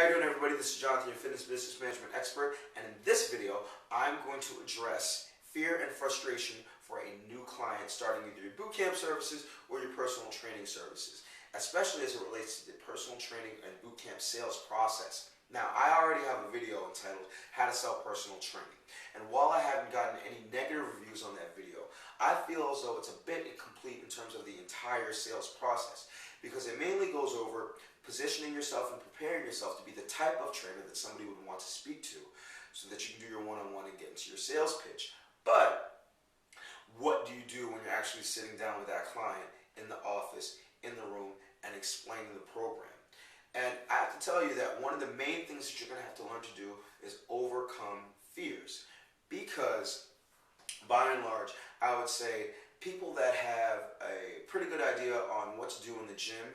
How you doing, everybody? This is Jonathan, your fitness business management expert, and in this video, I'm going to address fear and frustration for a new client starting either your bootcamp services or your personal training services, especially as it relates to the personal training and bootcamp sales process. Now, I already have a video entitled How to Sell Personal Training, and while I haven't gotten any negative reviews on that video, I feel as though it's a bit incomplete in terms of the entire sales process, because it mainly goes over positioning yourself and preparing yourself to be the type of trainer that somebody would want to speak to so that you can do your one-on-one and get into your sales pitch. But what do you do when you're actually sitting down with that client in the office, in the room, and explaining the program? And I have to tell you that one of the main things that you're going to have to learn to do is overcome fears. Because by and large, I would say people that have a pretty good idea on what to do in the gym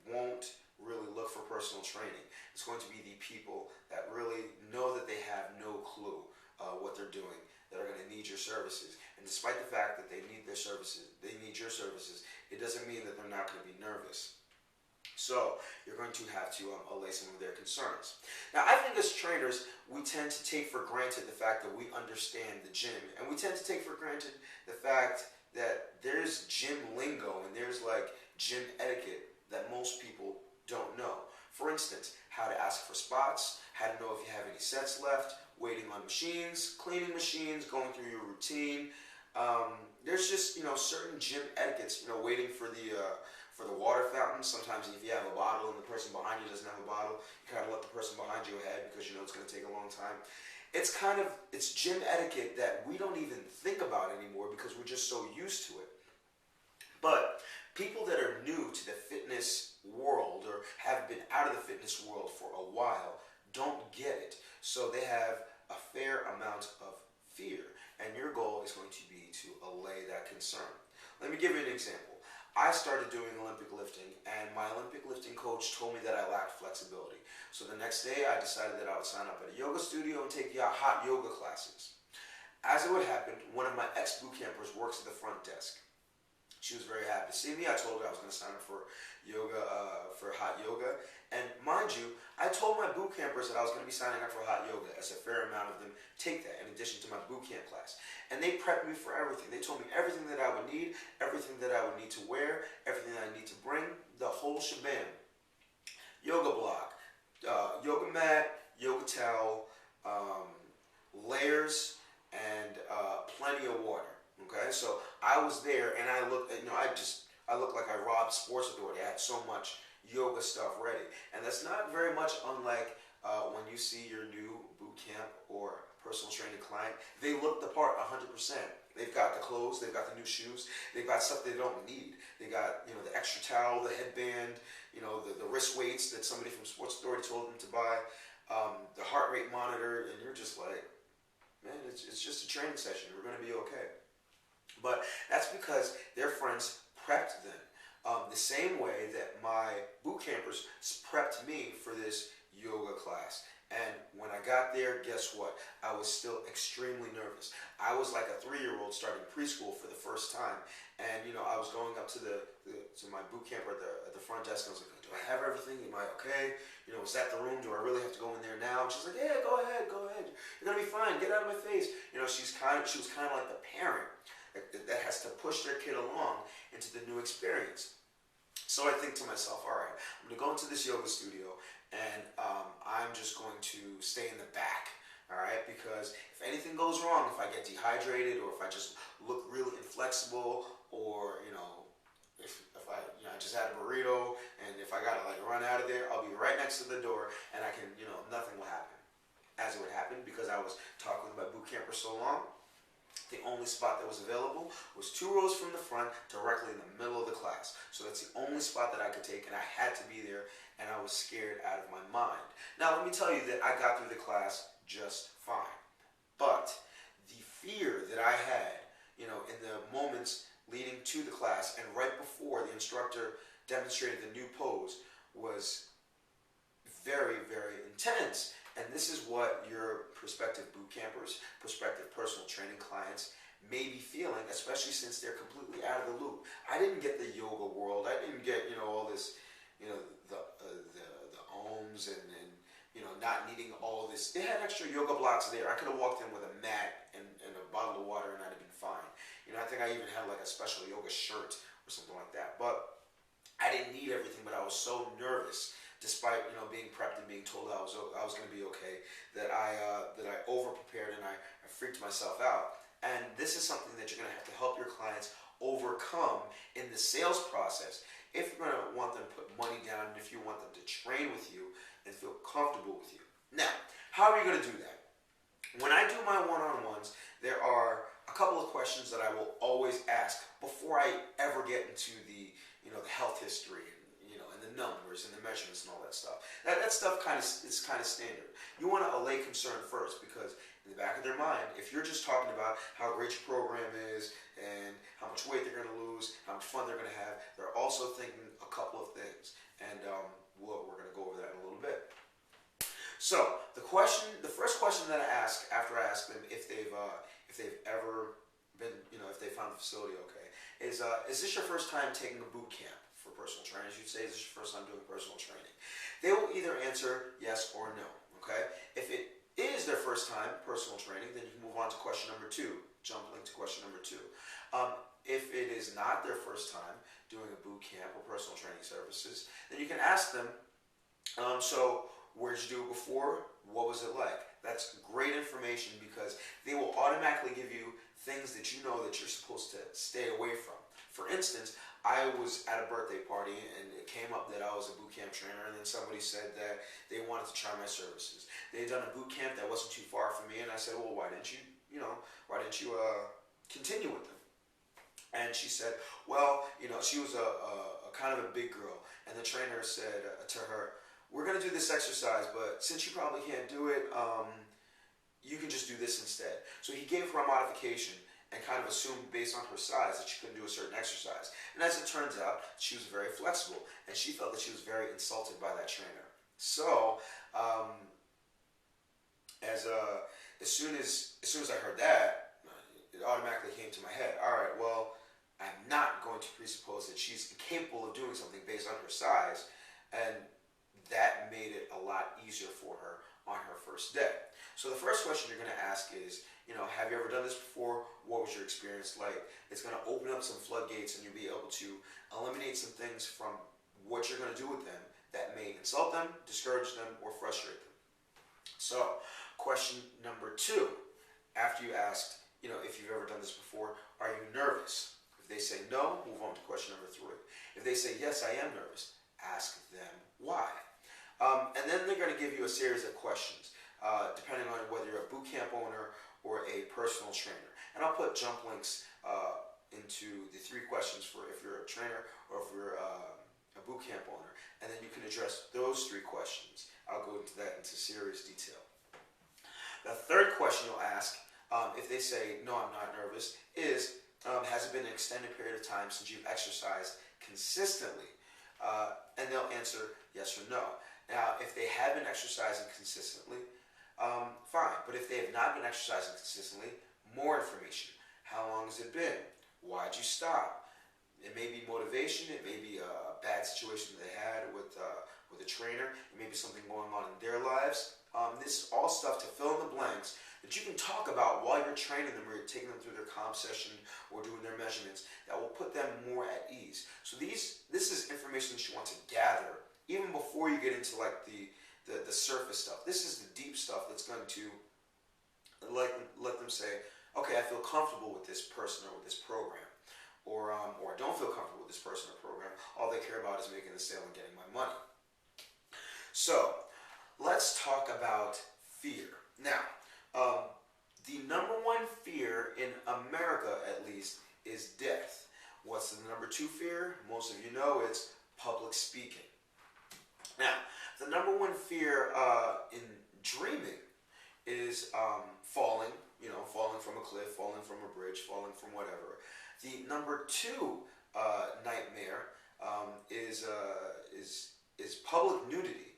won't really look for personal training. It's going to be the people that really know that they have no clue what they're doing, that are going to need your services. And despite the fact that they need their services, they need your services, it doesn't mean that they're not going to be nervous. So you're going to have to allay some of their concerns. Now, I think as trainers, we tend to take for granted the fact that we understand the gym, and we tend to take for granted the fact that there's gym lingo and there's like gym etiquette that most people don't know. For instance, how to ask for spots, how to know if you have any sets left, waiting on machines, cleaning machines, going through your routine. There's just, certain gym etiquettes, waiting for the water fountain. Sometimes if you have a bottle and the person behind you doesn't have a bottle, you kind of let the person behind you ahead because you know it's going to take a long time. It's gym etiquette that we don't even think about anymore because we're just so used to it. But people that are new to the fitness world or have been out of the fitness world for a while don't get it. So they have a fair amount of fear, and your goal is going to be to allay that concern. Let me give you an example. I started doing Olympic lifting, and my Olympic lifting coach told me that I lacked flexibility. So the next day, I decided that I would sign up at a yoga studio and take hot yoga classes. As it would happen, one of my ex-boot campers works at the front desk. She was very happy to see me. I told her I was going to sign up for yoga, for hot yoga. And mind you, I told my boot campers that I was going to be signing up for hot yoga, as a fair amount of them take that in addition to my boot camp class. And they prepped me for everything. They told me everything that I would need, everything that I would need to wear, everything that I need to bring, the whole shebang. Yoga block, yoga mat, yoga towel, layers, and plenty of water. Okay, so I was there, and I looked, I looked like I robbed Sports Authority. I had so much yoga stuff ready, and that's not very much unlike when you see your new boot camp or personal training client. They look the part 100%. They've got the clothes, they've got the new shoes, they've got stuff they don't need. They got the extra towel, the headband, the wrist weights that somebody from Sports Authority told them to buy, the heart rate monitor, and you're just like, man, it's just a training session. We're going to be okay. But that's because their friends prepped them the same way that my boot campers prepped me for this yoga class. And when I got there, guess what? I was still extremely nervous. I was like a 3-year-old starting preschool for the first time. And, I was going up to to my boot camper at the front desk, and I was like, do I have everything? Am I okay? Is that the room? Do I really have to go in there now? And she's like, yeah, go ahead. You're going to be fine. Get out of my face. She was kind of like the parent that has to push their kid along into the new experience. So I think to myself, all right, I'm going to go into this yoga studio, and I'm just going to stay in the back, all right? Because if anything goes wrong, if I get dehydrated, or if I just look really inflexible, or, if I just had a burrito, and if I got to run out of there, I'll be right next to the door, and I can, nothing will happen. As it would happen, because I was talking with my boot camper so long, the only spot that was available was 2 rows from the front, directly in the middle of the class. So that's the only spot that I could take, and I had to be there, and I was scared out of my mind. Now, let me tell you that I got through the class just fine. But the fear that I had, in the moments leading to the class and right before the instructor demonstrated the new pose was very, very intense. And this is what your prospective boot campers, prospective personal training clients may be feeling, especially since they're completely out of the loop. I didn't get the yoga world. I didn't get, all this, the ohms not needing all of this. It had extra yoga blocks there. I could have walked in with a mat and a bottle of water and I'd have been fine. I think I even had like a special yoga shirt or something like that. But I didn't need everything, but I was so nervous, despite being prepped and being told I was going to be okay, that I over prepared and I freaked myself out. And this is something that you're going to have to help your clients overcome in the sales process. If you're going to want them to put money down, and if you want them to train with you and feel comfortable with you. Now, how are you going to do that? When I do my one-on-ones, there are a couple of questions that I will always ask before I ever get into the health history and the numbers and the measurements and all that stuff. That stuff is kind of standard. You want to allay concern first, because in the back of their mind, if you're just talking about how great your program is and how much weight they're going to lose, how much fun they're going to have, they're also thinking a couple of things. And we're going to go over that in a little bit. So the first question that I ask after I ask them if they've ever been, if they found the facility okay, is this your first time taking a boot camp for personal trainers? You'd say, is this your first time doing personal training? They will either answer yes or no. Okay. If it is their first time personal training, then you can move on to question number 2. Jump link to question number 2. If it is not their first time doing a boot camp or personal training services, then you can ask them, so where did you do it before? What was it like? That's great information, because they will automatically give you things that you know that you're supposed to stay away from. For instance, I was at a birthday party and it came up that I was a boot camp trainer, and then somebody said that they wanted to try my services. They had done a boot camp that wasn't too far from me, and I said, well, why didn't you continue with them? And she said, well, she was a kind of a big girl, and the trainer said to her, we're going to do this exercise, but since you probably can't do it, you can just do this instead. So he gave her a modification and kind of assumed based on her size that she couldn't do a certain exercise. And as it turns out, she was very flexible, and she felt that she was very insulted by that trainer. So as soon as I heard that, it automatically came to my head. All right, well, I'm not going to presuppose that she's incapable of doing something based on her size, and that made it a lot easier for her on her first day. So the first question you're going to ask is, have you ever done this before? What was your experience like? It's going to open up some floodgates, and you'll be able to eliminate some things from what you're going to do with them that may insult them, discourage them, or frustrate them. So question number 2, after you asked, if you've ever done this before, are you nervous? If they say no, move on to question number 3. If they say yes, I am nervous, ask them why. And then they're going to give you a series of questions, depending on whether you're a boot camp owner or a personal trainer. And I'll put jump links into the 3 questions for if you're a trainer or if you're a boot camp owner. And then you can address those 3 questions. I'll go into that into serious detail. The third question you'll ask, if they say, no, I'm not nervous, is, has it been an extended period of time since you've exercised consistently? And they'll answer yes or no. Now, if they have been exercising consistently, fine. But if they have not been exercising consistently, more information. How long has it been? Why'd you stop? It may be motivation. It may be a bad situation they had with a trainer. It may be something going on in their lives. This is all stuff to fill in the blanks that you can talk about while you're training them, or you're taking them through their comp session or doing their measurements, that will put them more at ease. So this is information that you want to gather even before you get into like the surface stuff. This is the deep stuff that's going to let them say, okay, I feel comfortable with this person or with this program, or I don't feel comfortable with this person or program. All they care about is making the sale and getting my money. So let's talk about fear. Now, the number 1 fear in America, at least, is death. What's the number 2 fear? Most of you know it's public speaking. Now, the number 1 fear in dreaming is falling, falling from a cliff, falling from a bridge, falling from whatever. The number 2 nightmare is public nudity.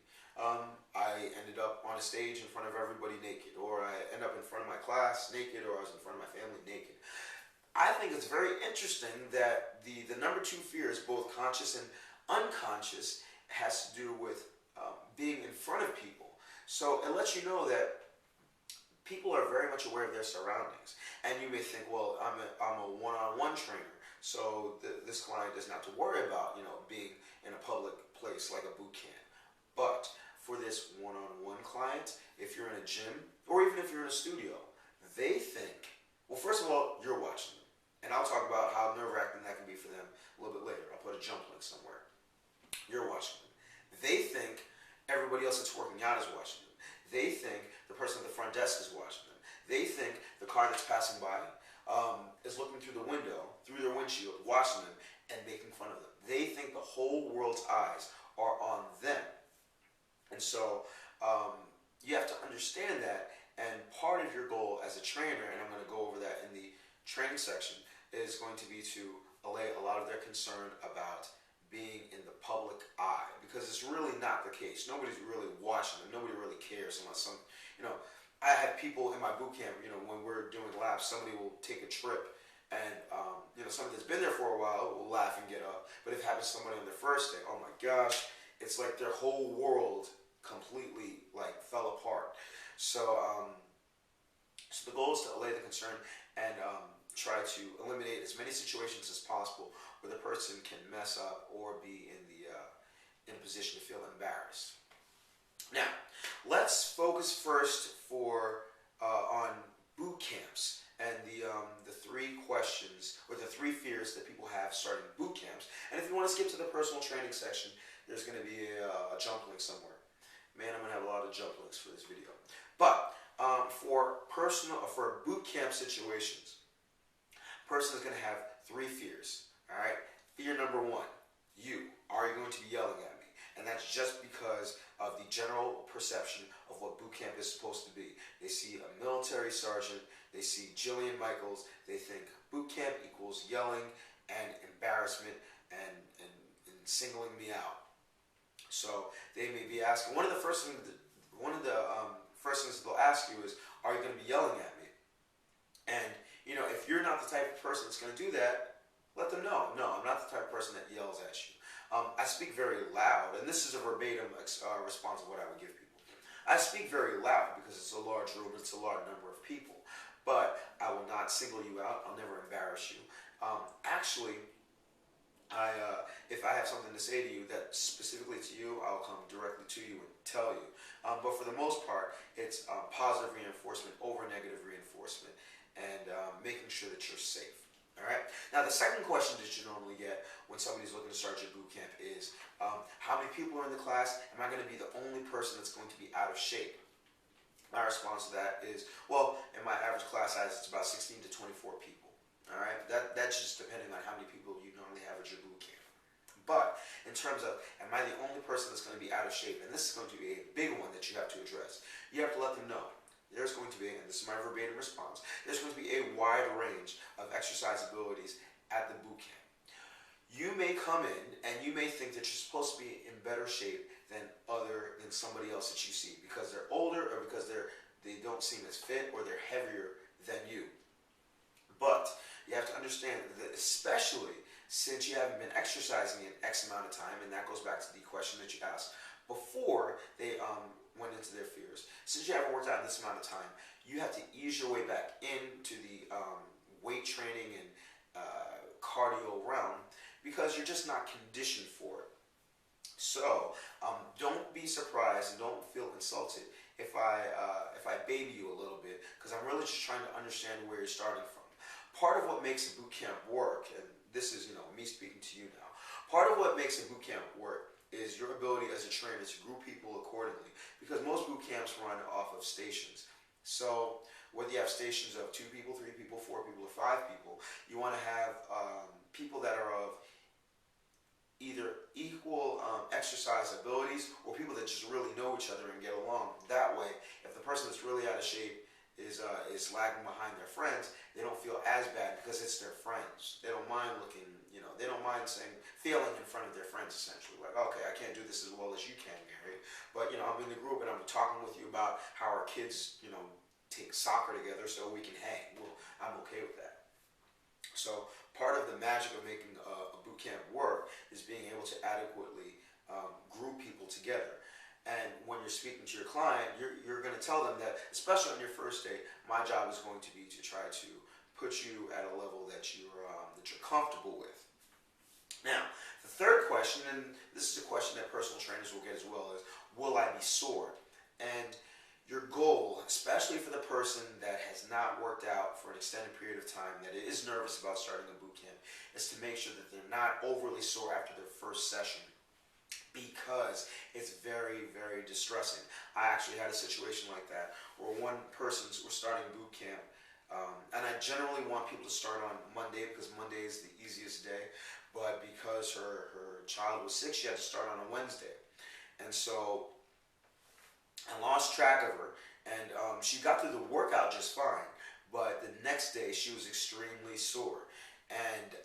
I ended up on a stage in front of everybody naked, or I end up in front of my class naked, or I was in front of my family naked. I think it's very interesting that the number 2 fear is both conscious and unconscious. It has to do with being in front of people. So it lets you know that people are very much aware of their surroundings. And you may think, well, I'm a one-on-one trainer, so this client doesn't have to worry about, being in a public place like a boot camp. But for this one-on-one client, if you're in a gym, or even if you're in a studio, they think, well, first of all, you're watching them. And I'll talk about how nerve-wracking that can be for them a little bit later. I'll put a jump link somewhere. You're watching them. They think everybody else that's working out is watching them. They think the person at the front desk is watching them. They think the car that's passing by is looking through the window, through their windshield, watching them and making fun of them. They think the whole world's eyes are on them. And so you have to understand that, and part of your goal as a trainer, and I'm going to go over that in the training section, is going to be to allay a lot of their concern about being in the public eye, because it's really not the case. Nobody's really watching them. Nobody really cares unless I have people in my boot camp, when we're doing laps, somebody will take a trip and, somebody that's been there for a while will laugh and get up. But if it happens to somebody on their first day, oh my gosh, it's like their whole world completely fell apart. So, so the goal is to allay the concern and try to eliminate as many situations as possible where the person can mess up or be in a position to feel embarrassed. Now, let's focus first on boot camps and the 3 questions or the 3 fears that people have starting boot camps. And if you want to skip to the personal training section, there's going to be a jump link somewhere. Man, I'm going to have a lot of jump links for this video. But for boot camp situations, person is going to have 3 fears. All right. Fear number 1: are you going to be yelling at me? And that's just because of the general perception of what boot camp is supposed to be. They see a military sergeant, they see Jillian Michaels, they think boot camp equals yelling and embarrassment and singling me out. So they may be asking, one of the first things they'll ask you is, are you going to be yelling at me? And if you're not the type of person that's going to do that, let them know. No, I'm not the type of person that yells at you. I speak very loud, and this is a verbatim response of what I would give people. I speak very loud because it's a large room, it's a large number of people, but I will not single you out. I'll never embarrass you. Actually, if I have something to say to you that specifically to you, I'll come directly to you and tell you. But for the most part, it's positive reinforcement over negative reinforcement and making sure that you're safe. All right. Now, the second question that you normally get when somebody's looking to start your boot camp is, how many people are in the class? Am I going to be the only person that's going to be out of shape? My response to that is, well, in my average class size, it's about 16 to 24 people. All right. That's just depending on how many people you normally have at your boot camp. But in terms of, am I the only person that's going to be out of shape? And this is going to be a big one that you have to address. You have to let them know. There's going to be, and this is my verbatim response, there's going to be a wide range of exercise abilities at the boot camp. You may come in and you may think that you're supposed to be in better shape than somebody else that you see because they're older or because they don't seem as fit or they're heavier than you. But you have to understand that especially since you haven't been exercising in X amount of time, and that goes back to the question that you asked before they went into their fears. Since you haven't worked out in this amount of time, you have to ease your way back into the weight training and cardio realm because you're just not conditioned for it. So don't be surprised and don't feel insulted if I baby you a little bit, because I'm really just trying to understand where you're starting from. Part of what makes a boot camp work, and this is me speaking to you now, part of what makes a boot camp work is your ability as a trainer to group people accordingly, because most boot camps run off of stations. So whether you have stations of 2 people, 3 people, 4 people, or 5 people, you want to have people that are of either equal exercise abilities or people that just really know each other and get along. That way, if the person that's really out of shape is lagging behind their friends, they don't feel as bad because it's their friends. They don't mind looking, they don't mind failing in front of their friends, essentially. Like, okay, I can't do this as well as you can, Gary, but, I'm in the group and I'm talking with you about how our kids, take soccer together so we can hang. Well, I'm okay with that. So part of the magic of making a boot camp work is being able to adequately group people together. And when you're speaking to your client, you're going to tell them that, especially on your first day, my job is going to be to try to put you at a level that you're comfortable with. Now, the third question, and this is a question that personal trainers will get as well, is will I be sore? And your goal, especially for the person that has not worked out for an extended period of time, that is nervous about starting a boot camp, is to make sure that they're not overly sore after their first session, because it's very, very distressing. I actually had a situation like that where one person was starting boot camp, and I generally want people to start on Monday because Monday is the easiest day, but because her child was sick, she had to start on a Wednesday. And so I lost track of her, and she got through the workout just fine, but the next day she was extremely sore. And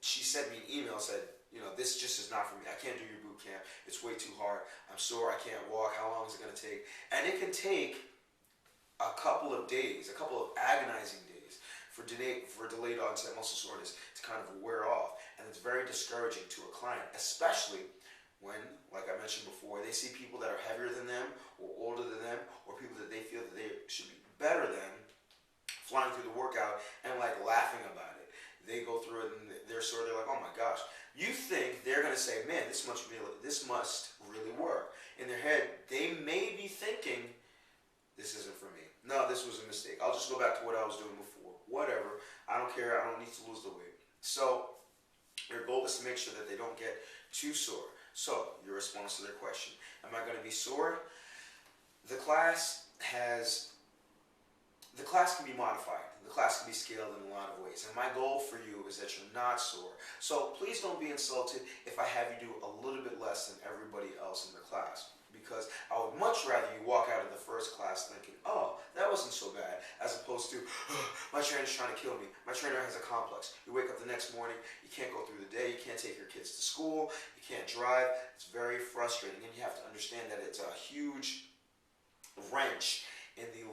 she sent me an email, said, this just is not for me. I can't do your boot camp. It's way too hard. I'm sore. I can't walk. How long is it going to take? And it can take a couple of days, a couple of agonizing days for delayed onset muscle soreness to kind of wear off. And it's very discouraging to a client, especially when, like I mentioned before, they see people that are heavier than them or older than them or people that they feel that they should be better than flying through the workout and like laughing about it. They go through it and they're like, oh my gosh. You think they're going to say, man, this must really work. In their head, they may be thinking, this isn't for me. No, this was a mistake. I'll just go back to what I was doing before. Whatever. I don't care. I don't need to lose the weight. So your goal is to make sure that they don't get too sore. So your response to their question, am I going to be sore? The class can be modified. The class can be scaled in a lot of ways. And my goal for you is that you're not sore. So please don't be insulted if I have you do a little bit less than everybody else in the class. Because I would much rather you walk out of the first class thinking, oh, that wasn't so bad, as opposed to, oh, my trainer's trying to kill me. My trainer has a complex. You wake up the next morning, you can't go through the day, you can't take your kids to school, you can't drive. It's very frustrating, and you have to understand that it's a huge wrench in the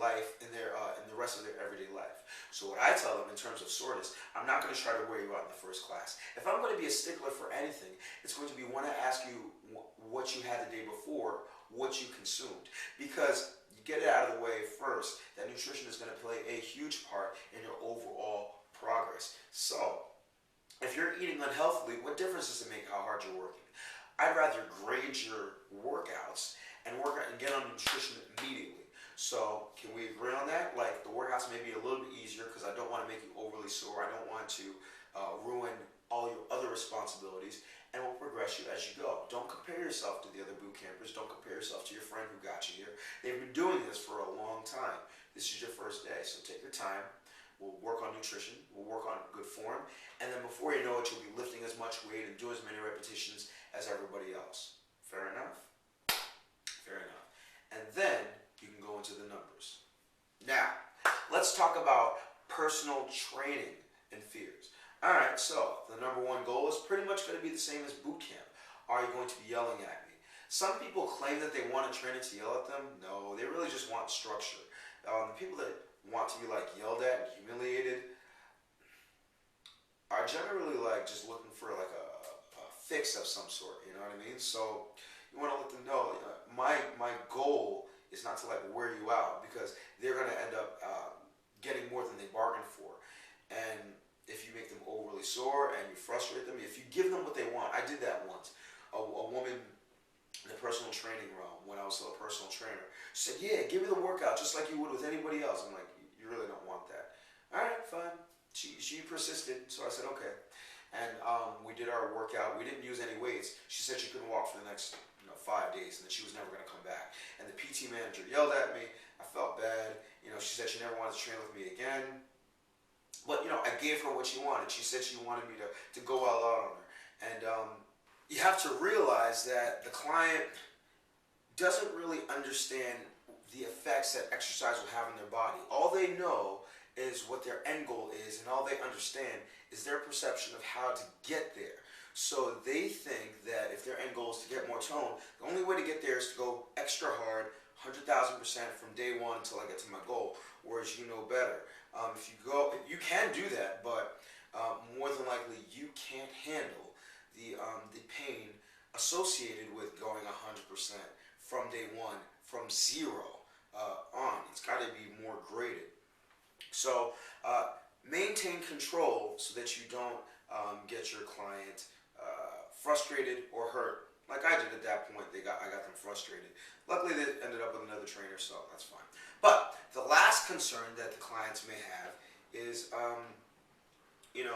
rest of their everyday life. So what I tell them in terms of soreness, I'm not going to try to wear you out in the first class. If I'm going to be a stickler for anything, it's going to be when I ask you what you had the day before, what you consumed. Because you get it out of the way first, that nutrition is going to play a huge part in your overall progress. So if you're eating unhealthily, what difference does it make how hard you're working? I'd rather grade your workouts and get on nutrition immediately. So can we agree on that? Like, the workouts may be a little bit easier because I don't want to make you overly sore. I don't want to ruin all your other responsibilities, and we'll progress you as you go. Don't compare yourself to the other boot campers. Don't compare yourself to your friend who got you here. They've been doing this for a long time. This is your first day, so take your time. We'll work on nutrition. We'll work on good form. And then before you know it, you'll be lifting as much weight and doing as many repetitions as everybody else. Fair enough? Fair enough. And then you can go into the numbers. Now, let's talk about personal training and fears. All right, so the number one goal is pretty much going to be the same as boot camp. Are you going to be yelling at me? Some people claim that they want a trainer to yell at them. No, they really just want structure. The people that want to be like yelled at and humiliated are generally like just looking for like a fix of some sort. You know what I mean? So you want to let them know, my goal is not to like wear you out, because they're going to end up getting more than they bargained for. And if you make them overly sore and you frustrate them, if you give them what they want. I did that once. A woman in the personal training realm, when I was still a personal trainer, she said, yeah, give me the workout just like you would with anybody else. I'm like, you really don't want that. All right, fine. She persisted, so I said, okay. And we did our workout. We didn't use any weights. She said she couldn't walk for the next 5 days, and that she was never going to come back. And the PT manager yelled at me. I felt bad. She said she never wanted to train with me again. But, I gave her what she wanted. She said she wanted me to go all out on her. And you have to realize that the client doesn't really understand the effects that exercise will have on their body. All they know is what their end goal is, and all they understand is their perception of how to get there. So they think that if their end goal is to get more tone, the only way to get there is to go extra hard, 100,000% from day one until I get to my goal, whereas you know better. You can do that, but more than likely you can't handle the pain associated with going 100% from day one, from zero on. It's got to be more graded. So maintain control so that you don't get your client frustrated or hurt. Like I did at that point, I got them frustrated. Luckily, they ended up with another trainer, so that's fine. But the last concern that the clients may have is, are you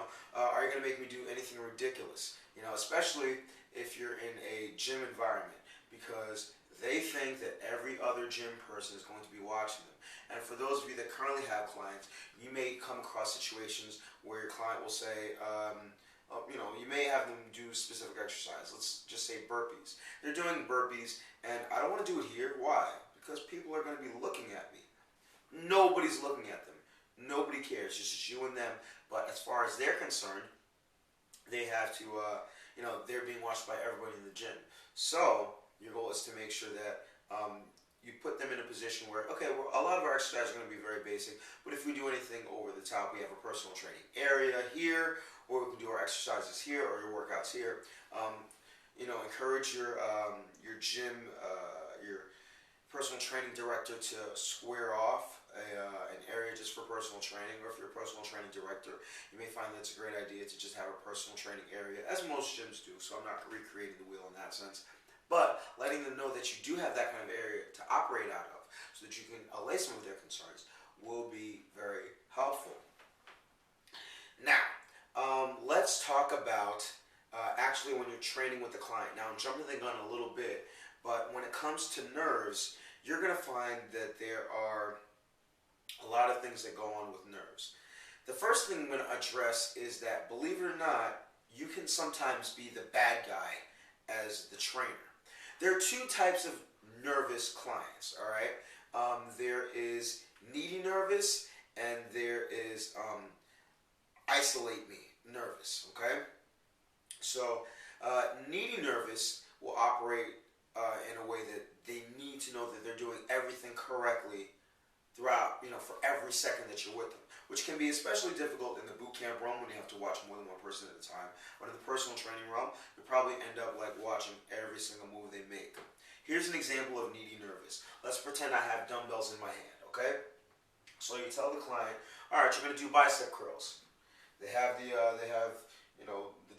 going to make me do anything ridiculous? Especially if you're in a gym environment, because they think that every other gym person is going to be watching them. And for those of you that currently have clients, you may come across situations where your client will say, you may have them do specific exercise. Let's just say burpees. They're doing burpees, and I don't want to do it here. Why? Because people are going to be looking at me. Nobody's looking at them. Nobody cares. It's just you and them. But as far as they're concerned, they have to, they're being watched by everybody in the gym. So your goal is to make sure that you put them in a position where, okay, well, a lot of our exercises are going to be very basic, but if we do anything over the top, we have a personal training area here, or we can do our exercises here, or your workouts here. Encourage your gym, your personal training director to square off an area just for personal training, or if you're a personal training director, you may find that it's a great idea to just have a personal training area, as most gyms do, so I'm not recreating the wheel in that sense. But letting them know that you do have that kind of area to operate out of so that you can allay some of their concerns will be very helpful. Now, let's talk about actually when you're training with the client. Now, I'm jumping the gun a little bit, but when it comes to nerves, you're going to find that there are a lot of things that go on with nerves. The first thing I'm going to address is that, believe it or not, you can sometimes be the bad guy as the trainer. There are two types of nervous clients, all right? There is needy nervous, and there is isolate me nervous, okay? So needy nervous will operate in a way that they need to know that they're doing everything correctly throughout, for every second that you're with them, which can be especially difficult in the boot camp realm when you have to watch more than one person at a time. But in the personal training realm, you probably end up like watching every single move they make. Here's an example of needy nervous. Let's pretend I have dumbbells in my hand, okay? So you tell the client, all right, you're going to do bicep curls. They have the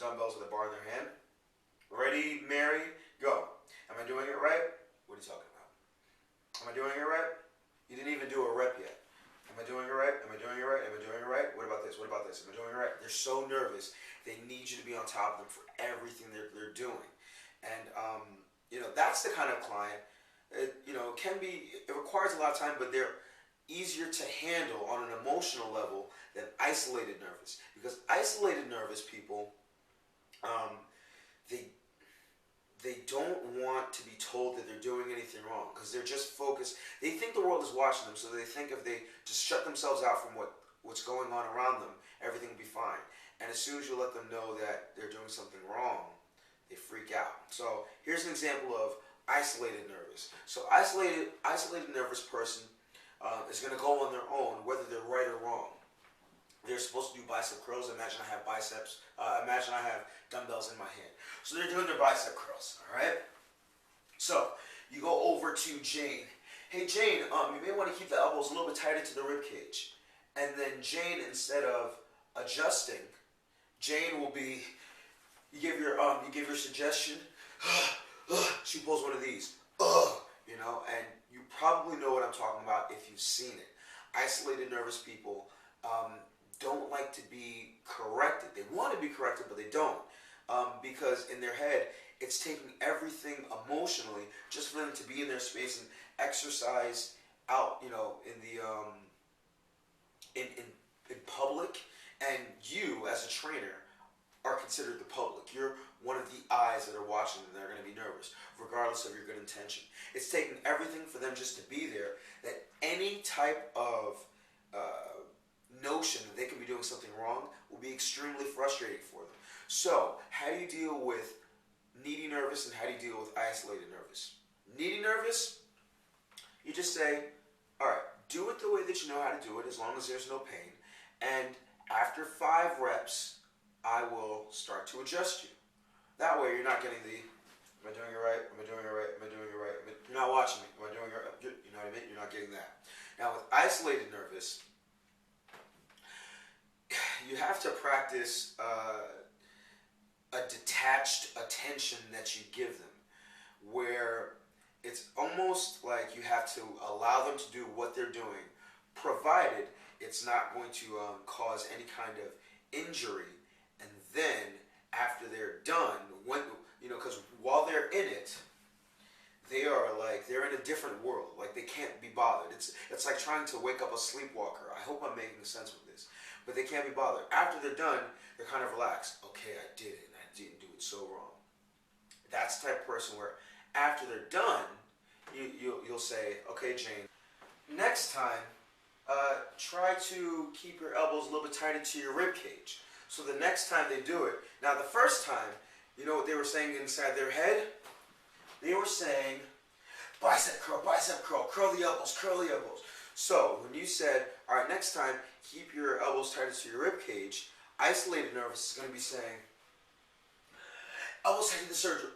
dumbbells with a bar in their hand. Ready, Mary, go. Am I doing it right? What are you talking about? Am I doing it right? You didn't even do a rep yet. Am I doing it right? Am I doing it right? Am I doing it right? What about this? What about this? Am I doing it right? They're so nervous. They need you to be on top of them for everything they're doing. And, that's the kind of client, it requires a lot of time, but they're easier to handle on an emotional level than isolated nervous. Because isolated nervous people, they don't want to be told that they're doing anything wrong because they're just focused. They think the world is watching them, so they think if they just shut themselves out from what's going on around them, everything will be fine. And as soon as you let them know that they're doing something wrong, they freak out. So here's an example of isolated nervous. So isolated nervous person is going to go on their own, whether they're right or wrong. They're supposed to do bicep curls. Imagine I have biceps. Imagine I have dumbbells in my hand. So they're doing their bicep curls, all right? So you go over to Jane. Hey, Jane, you may want to keep the elbows a little bit tighter to the rib cage. And then Jane, instead of adjusting, Jane will be, you give your suggestion, she pulls one of these, and you probably know what I'm talking about if you've seen it. Isolated nervous people don't like to be corrected. They want to be corrected, but they don't. Because in their head, it's taking everything emotionally just for them to be in their space and exercise out, in public. And you, as a trainer, are considered the public. You're one of the eyes that are watching them. They're going to be nervous, regardless of your good intention. It's taking everything for them just to be there, that any type of notion that they can be doing something wrong will be extremely frustrating for them. So, how do you deal with needy nervous and how do you deal with isolated nervous? Needy nervous, you just say, all right, do it the way that you know how to do it as long as there's no pain. And after 5 reps, I will start to adjust you. That way you're not getting the, am I doing it right? Am I doing it right? Am I doing it right? You're not isolated nervous, you have to practice a detached attention that you give them, where it's almost like you have to allow them to do what they're doing, provided it's not going to cause any kind of injury. And then after they're done, when because while they're in it, they're in a different world. Like, they can't be bothered. It's like trying to wake up a sleepwalker. I hope I'm making sense with this, but they can't be bothered. After they're done, they're kind of relaxed. Okay, I did it, and I didn't do it so wrong. That's the type of person where after they're done, you'll say, okay, Jane, next time, try to keep your elbows a little bit tighter to your rib cage. So the next time they do it, now the first time, you know what they were saying inside their head? They were saying, bicep curl, curl the elbows, curl the elbows. So when you said, all right, next time, keep your elbows tighter to your rib cage, isolated nervous is going to be saying, elbows tight to the surgery,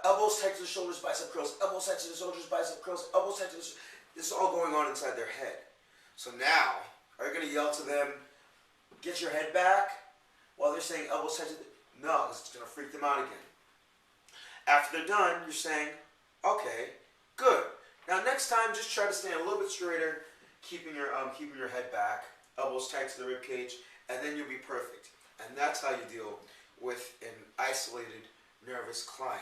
elbows tight to the shoulders, bicep curls, elbows tight to the shoulders, bicep curls, elbows tight to the shoulders. This is all going on inside their head. So now, are you going to yell to them, get your head back, while they're saying elbows tight to the... No, because it's going to freak them out again. After they're done, you're saying, okay, good. Now next time, just try to stand a little bit straighter, keeping your head back, elbows tight to the rib cage, and then you'll be perfect. And that's how you deal with an isolated nervous client.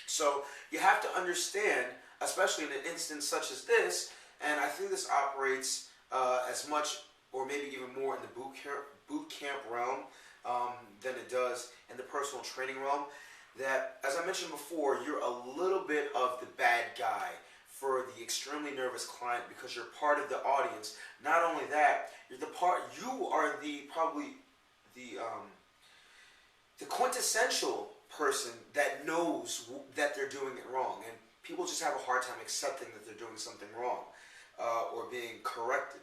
So you have to understand, especially in an instance such as this, and I think this operates as much or maybe even more in the boot camp realm than it does in the personal training realm, that, as I mentioned before, you're a little bit of the bad guy for the extremely nervous client because you're part of the audience. Not only that, you are probably the quintessential person that knows that they're doing it wrong, and people just have a hard time accepting that they're doing something wrong or being corrected.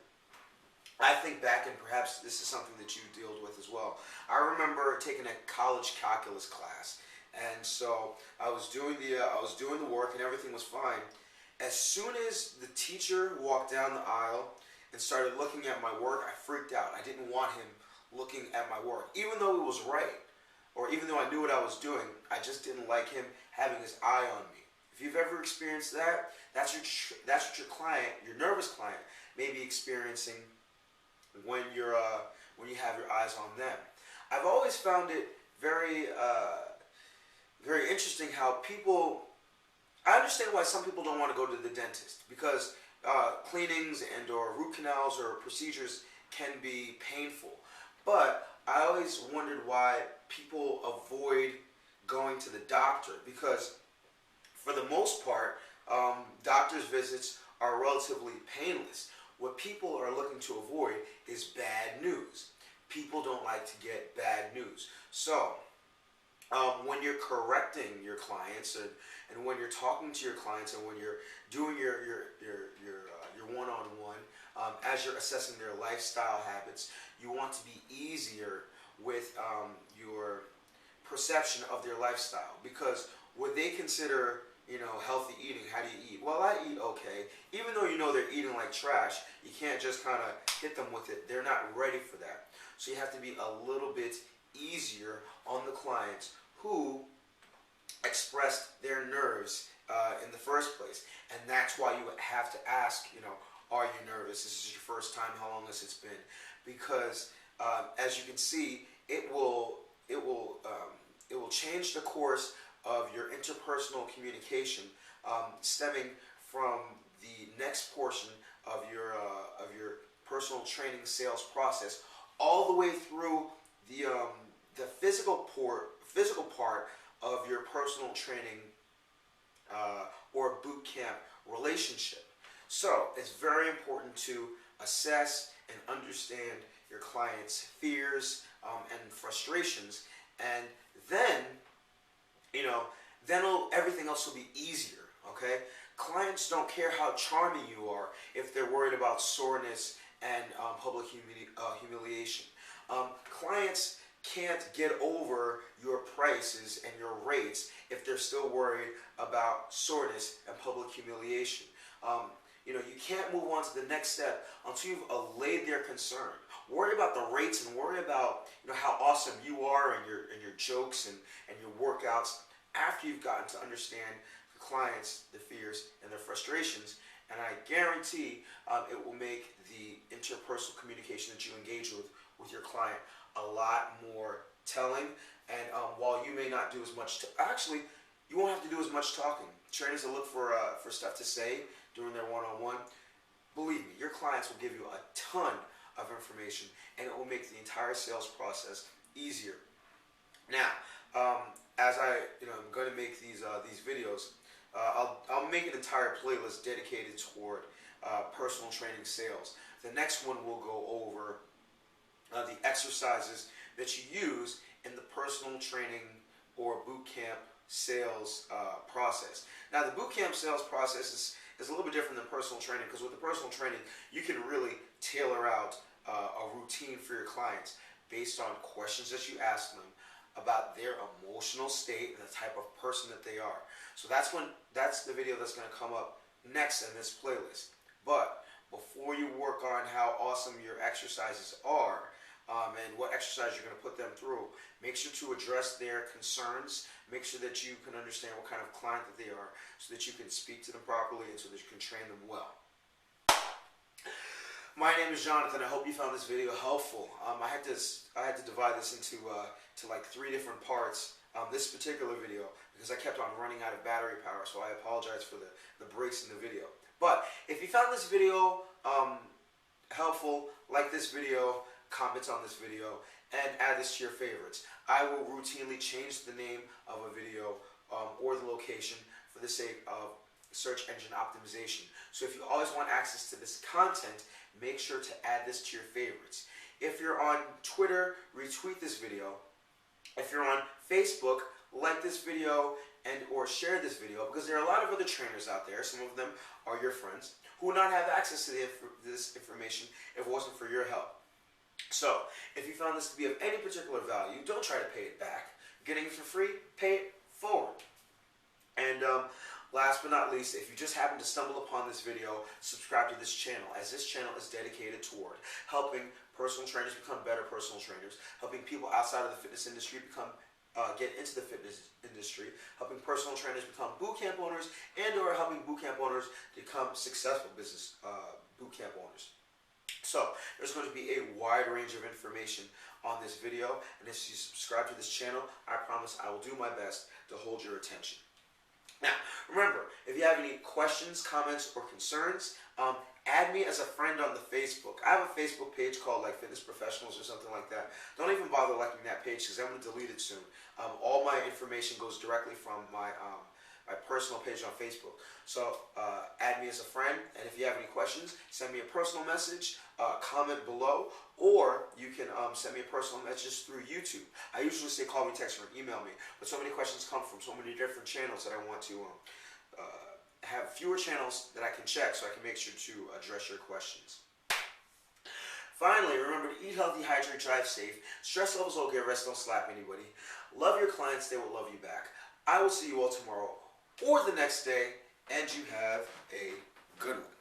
I think back, and perhaps this is something that you dealt with as well. I remember taking a college calculus class, and so I was doing the work, and everything was fine. As soon as the teacher walked down the aisle and started looking at my work, I freaked out. I didn't want him looking at my work, even though it was right, or even though I knew what I was doing. I just didn't like him having his eye on me. If you've ever experienced that, that's what your client, your nervous client, may be experiencing when you have your eyes on them. I've always found it very very interesting how people. I understand why some people don't want to go to the dentist, because cleanings and or root canals or procedures can be painful. But I always wondered why people avoid going to the doctor, because for the most part, doctor's visits are relatively painless. What people are looking to avoid is bad news. People don't like to get bad news. So when you're correcting your clients and when you're talking to your clients and when you're doing your one-on-one, as you're assessing their lifestyle habits, you want to be easier with your perception of their lifestyle, because what they consider healthy eating, how do you eat? Well, I eat okay. Even though you know they're eating like trash, you can't just kind of hit them with it. They're not ready for that. So you have to be a little bit easier on the clients who expressed their nerves in the first place. And that's why you have to ask, are you nervous? This is your first time. How long has it been? Because as you can see, it will change the course of your interpersonal communication, stemming from the next portion of your personal training sales process, all the way through the physical part of your personal training or boot camp relationship. So it's very important to assess and understand your client's fears and frustrations, and then everything else will be easier. Okay, clients don't care how charming you are if they're worried about soreness and public humiliation. Clients can't get over your prices and your rates if they're still worried about soreness and public humiliation. You can't move on to the next step until you've allayed their concern. Worry about the rates and worry about how awesome you are and your jokes and your workouts after you've gotten to understand the clients, their fears, and their frustrations. And I guarantee it will make the interpersonal communication that you engage with your client a lot more telling. And while you may not do as much, actually, you won't have to do as much talking. Trainers that look for stuff to say during their one-on-one, believe me, your clients will give you a ton of information, and it will make the entire sales process easier. Now, as I'm going to make these videos, I'll make an entire playlist dedicated toward personal training sales. The next one will go over the exercises that you use in the personal training or boot camp sales process. Now, the boot camp sales process is a little bit different than personal training, because with the personal training, you can really tailor out a routine for your clients based on questions that you ask them about their emotional state and the type of person that they are. So that's the video that's going to come up next in this playlist. But before you work on how awesome your exercises are and what exercise you're going to put them through, make sure to address their concerns. Make sure that you can understand what kind of client that they are, so that you can speak to them properly and so that you can train them well. My name is Jonathan. I hope you found this video helpful. I had to divide this into to like 3 different parts. This particular video, because I kept on running out of battery power, so I apologize for the breaks in the video. But if you found this video helpful, like this video, comment on this video, and add this to your favorites. I will routinely change the name of a video or the location for the sake of search engine optimization. So if you always want access to this content, make sure to add this to your favorites. If you're on Twitter, retweet this video. If you're on Facebook, like this video and or share this video, because there are a lot of other trainers out there, some of them are your friends, who would not have access to this information if it wasn't for your help. So, if you found this to be of any particular value, don't try to pay it back. Getting it for free, pay it forward. And last but not least, if you just happen to stumble upon this video, subscribe to this channel, as this channel is dedicated toward helping personal trainers become better personal trainers, helping people outside of the fitness industry get into the fitness industry, helping personal trainers become boot camp owners, and or helping boot camp owners become successful business boot camp owners. So, there's going to be a wide range of information on this video, and if you subscribe to this channel, I promise I will do my best to hold your attention. Now, remember, if you have any questions, comments, or concerns, add me as a friend on the Facebook. I have a Facebook page called like Fitness Professionals or something like that. Don't even bother liking that page, because I'm going to delete it soon. All my information goes directly from my personal page on Facebook. So add me as a friend, and if you have any questions, send me a personal message, comment below, or you can send me a personal message through YouTube. I usually say call me, text me, or email me, but so many questions come from so many different channels that I want to have fewer channels that I can check, so I can make sure to address your questions. Finally, remember to eat healthy, hydrate, drive safe. Stress levels will get rest, don't slap anybody. Love your clients, they will love you back. I will see you all tomorrow or the next day, and you have a good one.